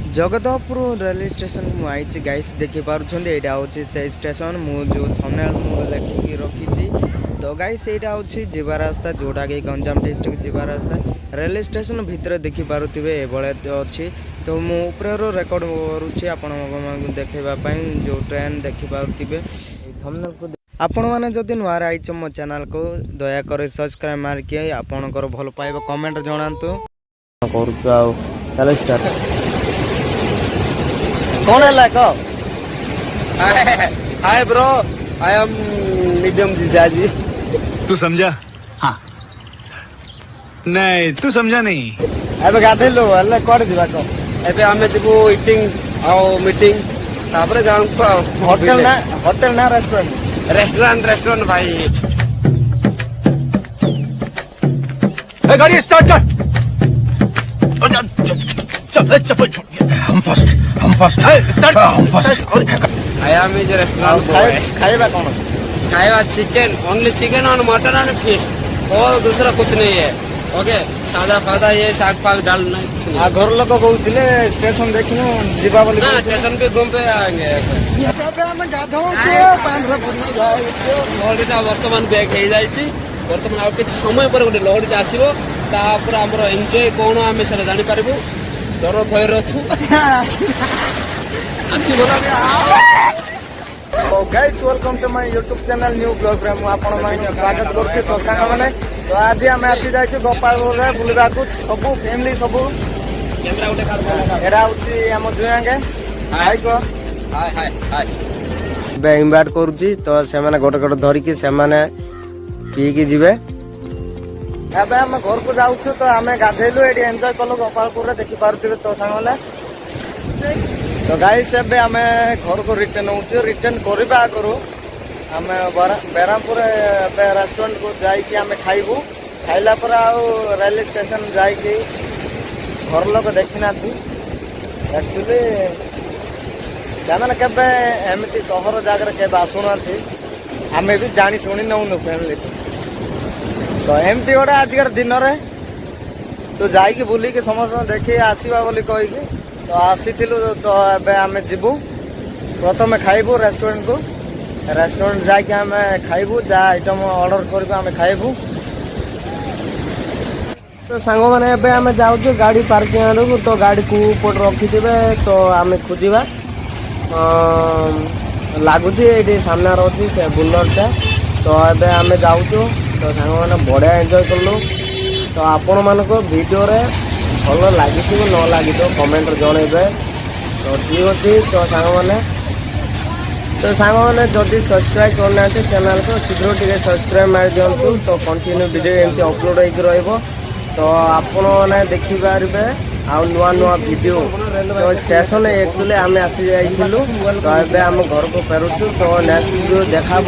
Jagatpur railway station मुझे guys देखी party यहाँ हूँ से स्टेशन मुझे थंबनेल लिखिकी रखी। तो गाइस यहाँ हूँ जीवा रास्ता जोटा कि गंजाम डिस्ट्रिक्ट जीवा रास्ता रेलवे स्टेशन भितर देखी पारे अच्छी। तो मुझे रेकर्ड करुँची आपण देखापी जो ट्रेन देखी पारे थंबनेल को आपण मैंने जदि नुआ आईच मो चैनल को दयाक सब्सक्राइब मारिकी आपणकर भल पाइबा कमेंट जनातु कर कौन है like hi bro I am Nizam जीजाजी। तू समझा? हाँ। नहीं तू समझा नहीं। एबे गाधेलो हल्ला कोड दिबा को एबे हमें जबो ईटिंग आओ मीटिंग तापरे जान को होटल ना रेस्टोरेंट भाई। ए गाड़ी स्टार्ट कर। चप्पल छोड़ हम फर्स्ट आया में जो रेस्टोरेंट खाइबा कौन खाएगा चिकन ओनली चिकन और मटन और फिश और दूसरा कुछ नहीं है। ओके सादा फादा ये साग पाग दाल नहीं कुछ नहीं। घर लोग कहते स्टेशन देखिनु जीवा बोली ना स्टेशन पे घूम पे आएंगे। लहरीटा बर्तमान बैग हो जाइए बर्तमान आउ किसी समय पर गोटे लहरी आसो तापर आमर एंजॉय कौन आम से जानीपारू डर भयर अच्छु। Guys welcome to my YouTube channel new blog रे आपण माने स्वागत करछि। तो सांग माने तो आज आमे आसी जाइछु गोपालपुर रे बुलबा को सब फैमिली सब कैमरा उठे कर एरा उठी हम दुयांगे हाय को हाय हाय हाय बे इनवाइट करूछि। तो से माने गोटे गोटे धरि कि से माने पी की जिवे एबे हम घर को जाउछु। तो आमे गाधेलु एडी एन्जॉय कलो गोपालपुर रे देखि पारुथिबे। तो सांग माने तो गाइस एबे आमे घर को रिटर्न होउछु रिटर्न करबा करू आमे बेरामपुर रेस्टोरेंट को जाई कि आमे खाइबू खाइला पर आ रेलवे स्टेशन जाई कि घर लोग देखिना थी एक्चुअली जाना केबे एमती शहर जागर केबे आसुना थी आमे भी जानी सुनी नउनु फैमिली। तो एमती गोटे आजकल दिन रे तो जाइए बुल के समस्त देखी आसवा बोली कहीकि तो आसी तो एबे आमे जीवु प्रथम खाइबू रेस्टोरेंट को रेस्टोरेंट जाके आमे खाइबू जा आइटम ऑर्डर करबू आमे खाइबू। तो सांग माने एबे आमे जाउछु गाड़ी पार्किंग आडू तो गाड़ी को ऊपर रखी दिबे। तो आमे खोजिबा लागुची एटी सामने रहछि से बुलरटा। तो एबे आमे जाउछु तो सांग माने बढ़िया एंजॉय करलु। तो आपण मानको वीडियो रे भल लगी न लगी कमेंट जनइबे। तो ठीक अच्छे तो सांग मैंने जदि सब्सक्राइब करना चैनल को शीघ्र टे सब्सक्राइब मार दिंतु। तो कंटिन्यू वीडियो एमती अपलोड हो तो आपण मैंने देखिपारे आउ नुआ नुआ वीडियो। तो स्टेशन एक्चुअली आम आसी जाइलु तो एबे आम घर को फेरुचु। तो नेक्स्ट वीडियो देखा।